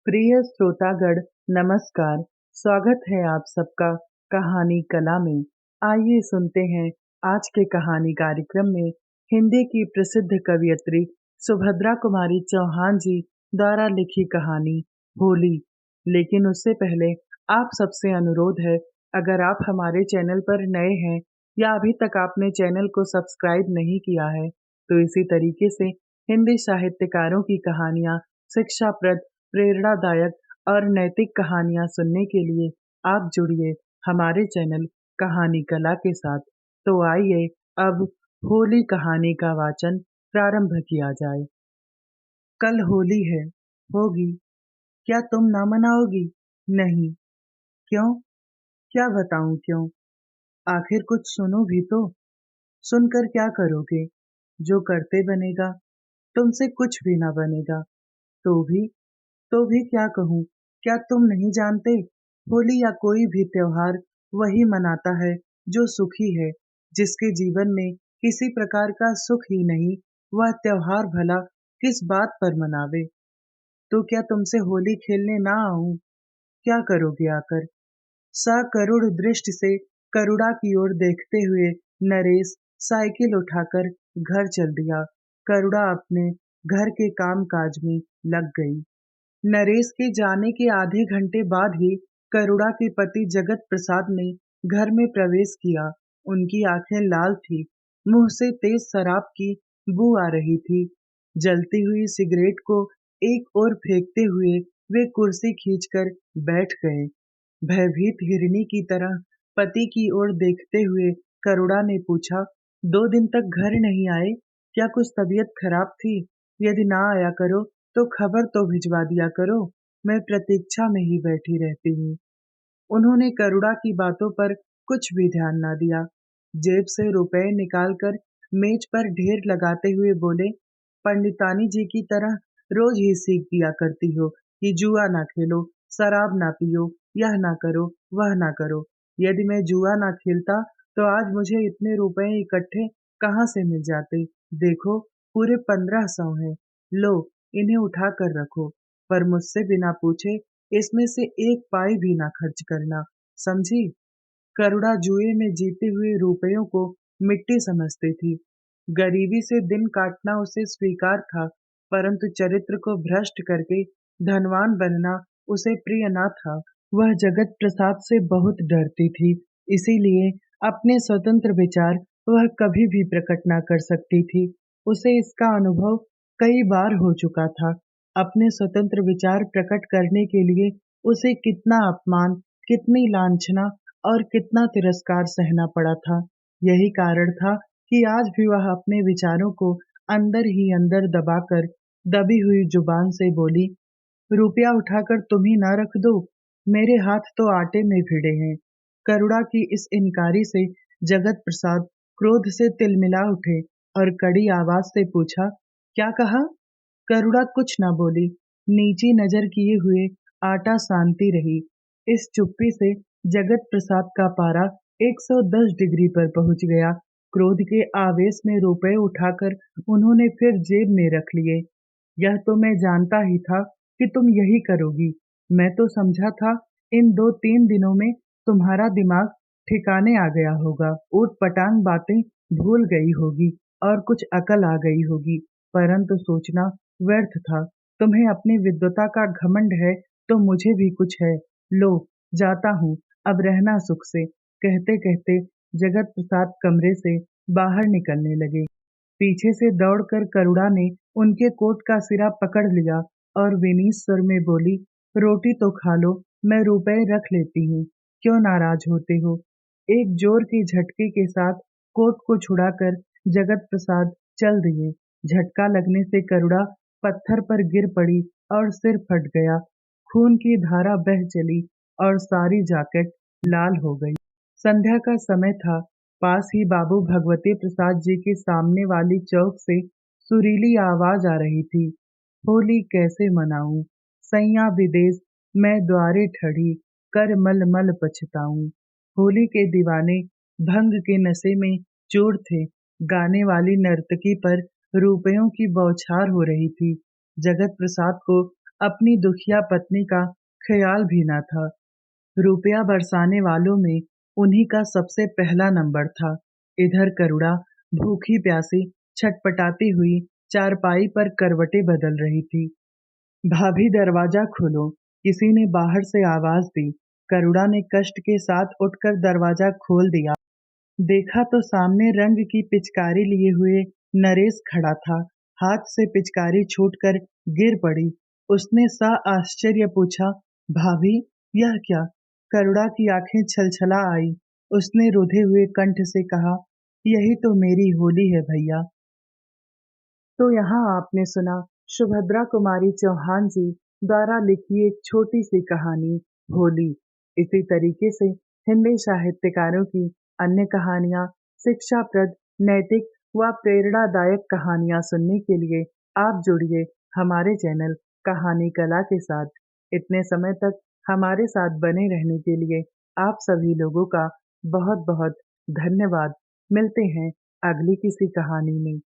प्रिय श्रोतागण, नमस्कार। स्वागत है आप सबका कहानी कला में। आइए सुनते हैं आज के कहानी कार्यक्रम में हिंदी की प्रसिद्ध कवयित्री सुभद्रा कुमारी चौहान जी द्वारा लिखी कहानी होली। लेकिन उससे पहले आप सबसे अनुरोध है, अगर आप हमारे चैनल पर नए हैं या अभी तक आपने चैनल को सब्सक्राइब नहीं किया है, तो इसी तरीके से हिंदी साहित्यकारों की कहानियाँ शिक्षाप्रद, प्रेरणादायक और नैतिक कहानियाँ सुनने के लिए आप जुड़िए हमारे चैनल कहानी कला के साथ। तो आइए अब होली कहानी का वाचन प्रारंभ किया जाए। कल होली है, होगी। क्या तुम ना मनाओगी? नहीं। क्यों? क्या बताऊं क्यों? आखिर कुछ सुनो भी तो। सुनकर क्या करोगे? जो करते बनेगा, तुमसे कुछ भी ना बनेगा। तो भी तो भी क्या कहूँ? क्या तुम नहीं जानते? होली या कोई भी त्योहार वही मनाता है जो सुखी है। जिसके जीवन में किसी प्रकार का सुख ही नहीं, वह त्योहार भला किस बात पर मनावे। तो क्या तुमसे होली खेलने ना आऊं? क्या करोगे आकर? सकरुण दृष्टि से करुणा की ओर देखते हुए नरेश साइकिल उठाकर घर चल दिया। करुणा अपने घर के काम काज में लग गई। नरेश के जाने के आधे घंटे बाद ही करुणा के पति जगत प्रसाद ने घर में प्रवेश किया। उनकी आंखें लाल थी, मुंह से तेज शराब की बू आ रही थी। जलती हुई सिगरेट को एक ओर फेंकते हुए वे कुर्सी खींचकर बैठ गए। भयभीत हिरनी की तरह पति की ओर देखते हुए करुणा ने पूछा, 2 दिन तक घर नहीं आए? क्या कुछ तबीयत खराब थी? यदि ना आया करो तो खबर तो भिजवा दिया करो। मैं प्रतीक्षा में ही बैठी रहती हूँ। उन्होंने करुणा की बातों पर कुछ भी ध्यान ना दिया। जेब से रुपए निकालकर मेज पर ढेर लगाते हुए बोले, पंडितानी जी की तरह रोज ही सीख दिया करती हो कि जुआ ना खेलो, शराब ना पियो, यह ना करो, वह ना करो। यदि मैं जुआ ना खेलता तो आज मुझे इतने रुपए इकट्ठे कहाँ से मिल जाते। देखो, पूरे 1500 हैं। लो, इन्हें उठा कर रखो, पर मुझसे बिना पूछे इसमें से एक पाई भी ना खर्च करना, समझी? करुणा जुए में जीते हुए रुपयों को मिट्टी समझती थी। गरीबी से दिन काटना उसे स्वीकार था, परंतु चरित्र को भ्रष्ट करके धनवान बनना उसे प्रिय न था। वह जगत प्रसाद से बहुत डरती थी, इसीलिए अपने स्वतंत्र विचार वह कभी भी प्रकट न कर सकती थी। उसे इसका अनुभव कई बार हो चुका था। अपने स्वतंत्र विचार प्रकट करने के लिए उसे कितना अपमान, कितनी लांछना और कितना तिरस्कार सहना पड़ा था। यही कारण था कि आज भी वह अपने विचारों को अंदर ही अंदर दबाकर दबी हुई जुबान से बोली, रुपया उठाकर तुम ही ना रख दो, मेरे हाथ तो आटे में भिड़े हैं। करुणा की इस इनकारी से जगत प्रसाद क्रोध से तिलमिला उठे और कड़ी आवाज से पूछा, क्या कहा? करुणा कुछ न बोली, नीची नजर किए हुए आटा सानती रही। इस चुप्पी से जगत प्रसाद का पारा 110 डिग्री पर पहुंच गया। क्रोध के आवेश में रुपए उठाकर उन्होंने फिर जेब में रख लिए। यह तो मैं जानता ही था कि तुम यही करोगी। मैं तो समझा था इन 2-3 दिनों में तुम्हारा दिमाग ठिकाने आ गया होगा, ऊट-पटांग बातें भूल गई होगी और कुछ अकल आ गई होगी, परंतु सोचना व्यर्थ था। तुम्हें अपनी विद्वता का घमंड है तो मुझे भी कुछ है। लो, जाता हूँ, अब रहना सुख से। कहते कहते जगत प्रसाद कमरे से बाहर निकलने लगे। पीछे से दौड़कर करुणा ने उनके कोट का सिरा पकड़ लिया और विनीत स्वर में बोली, रोटी तो खा लो, मैं रुपए रख लेती हूँ, क्यों नाराज होते हो? एक जोर के झटके के साथ कोट को छुड़ाकर जगत प्रसाद चल दिए। झटका लगने से करुणा पत्थर पर गिर पड़ी और सिर फट गया। खून की धारा बह चली और सारी जैकेट लाल हो गई। संध्या का समय था। पास ही बाबू भगवती प्रसाद जी के सामने वाली चौक से सुरीली आवाज आ रही थी, होली कैसे मनाऊं, सैया विदेश मैं द्वारे ठड़ी, कर मल मल पछताऊं। होली के दीवाने भंग के नशे में चूर थे। गाने वाली नर्तकी पर रुपयों की बौछार हो रही थी। जगत प्रसाद को अपनी दुखिया पत्नी का ख्याल भी न था। रुपया बरसाने वालों में उन्हीं का सबसे पहला नंबर था। इधर करुणा भूखी प्यासी छटपटाती हुई चारपाई पर करवटें बदल रही थी। भाभी दरवाजा खोलो, किसी ने बाहर से आवाज दी। करुणा ने कष्ट के साथ उठकर दरवाजा खोल दिया। देखा तो सामने रंग की पिचकारी लिए हुए नरेश खड़ा था। हाथ से पिचकारी छूटकर गिर पड़ी। उसने सा आश्चर्य पूछा, भाभी यह क्या? करुणा की आंखें छलछला आई। उसने रुधे हुए कंठ से कहा, यही तो मेरी होली है भैया। तो यहाँ आपने सुना सुभद्रा कुमारी चौहान जी द्वारा लिखी एक छोटी सी कहानी होली। इसी तरीके से हिंदी साहित्यकारों की अन्य कहानियाँ, शिक्षाप्रद, नैतिक व प्रेरणादायक कहानियाँ सुनने के लिए आप जुड़िए हमारे चैनल कहानी कला के साथ। इतने समय तक हमारे साथ बने रहने के लिए आप सभी लोगों का बहुत बहुत धन्यवाद। मिलते हैं अगली किसी कहानी में।